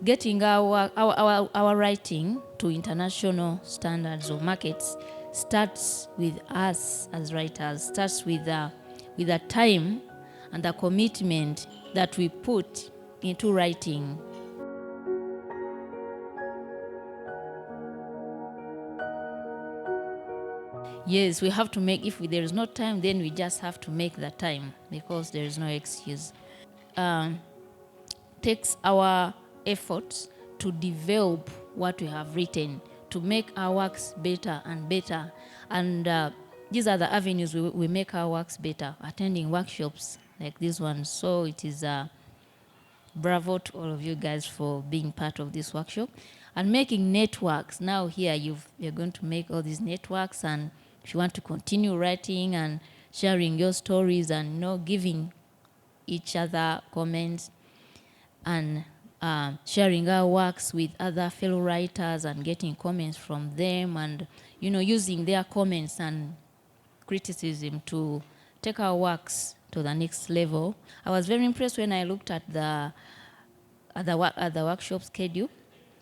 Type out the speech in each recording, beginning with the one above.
getting our writing to international standards or markets starts with us as writers, starts with the time and the commitment that we put into writing. Yes, we have to make, if there is no time, then we just have to make the time, because there is no excuse. Takes our efforts to develop what we have written, to make our works better and better. And these are the avenues we make our works better, attending workshops like this one. So it is bravo to all of you guys for being part of this workshop. And making networks. Now here you're going to make all these networks, and if you want to continue writing and sharing your stories and giving each other comments and sharing our works with other fellow writers and getting comments from them, and using their comments and criticism to take our works to the next level. I was very impressed when I looked at the workshop schedule,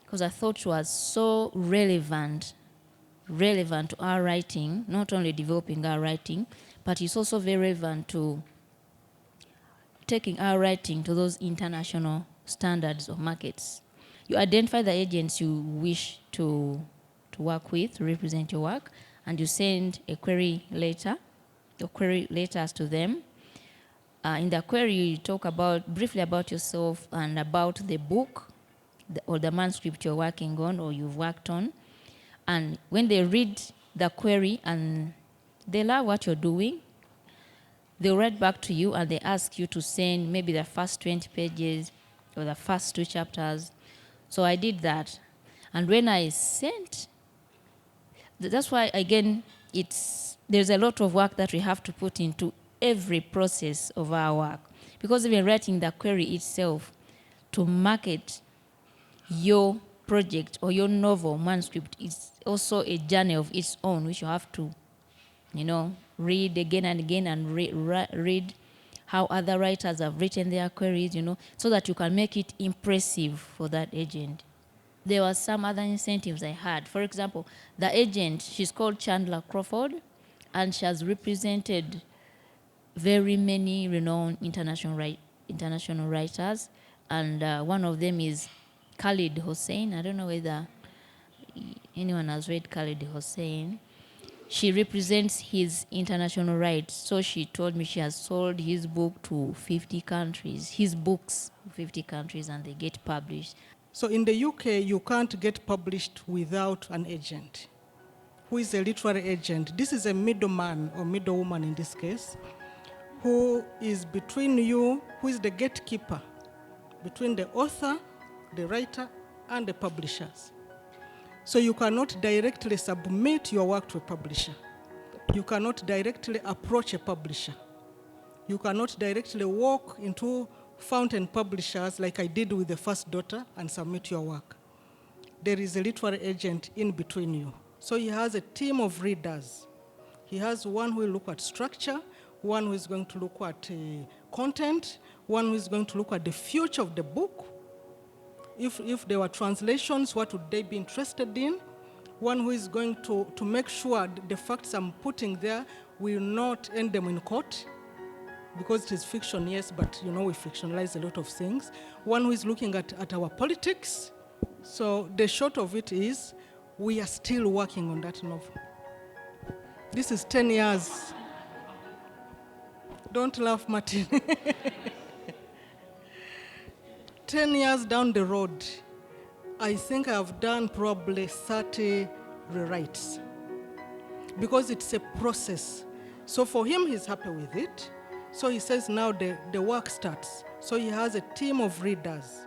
because I thought it was so relevant to our writing, not only developing our writing, but it's also very relevant to taking our writing to those international standards of markets. You identify the agents you wish to work with, to represent your work, and you send a query letter, or query letters to them. In the query, you talk briefly about yourself and about the book or the manuscript you're working on or you've worked on. And when they read the query and they love what you're doing, they'll write back to you and they ask you to send maybe the first 20 pages or the first 2 chapters. So I did that. And when I sent, that's why, again, there's a lot of work that we have to put into every process of our work. Because even writing the query itself to market your project or your novel manuscript is also a journey of its own, which you have to, read again and again and read how other writers have written their queries, so that you can make it impressive for that agent. There were some other incentives I had. For example, the agent, she's called Chandler Crawford, and she has represented very many renowned international writers, and one of them is Khalid Hossein. I don't know whether anyone has read Khalid Hossein. She represents his international rights. So she told me she has sold his book to 50 countries, his books to 50 countries, and they get published. So in the UK, you can't get published without an agent. Who is a literary agent? This is a middleman or middlewoman in this case, who is between you, who is the gatekeeper between the author, the writer, and the publishers. So you cannot directly submit your work to a publisher. You cannot directly approach a publisher. You cannot directly walk into fountain publishers like I did with the first daughter and submit your work. There is a literary agent in between you. So he has a team of readers. He has one who will look at structure, one who is going to look at content, one who is going to look at the future of the book. If there were translations, what would they be interested in? One who is going to make sure the facts I'm putting there will not end them in court, because it is fiction, yes, but we fictionalize a lot of things. One who is looking at our politics. So the short of it is, we are still working on that novel. This is 10 years. Don't laugh, Martin. 10 years down the road, I think I've done probably 30 rewrites, because it's a process. So for him, he's happy with it. So he says now the work starts. So he has a team of readers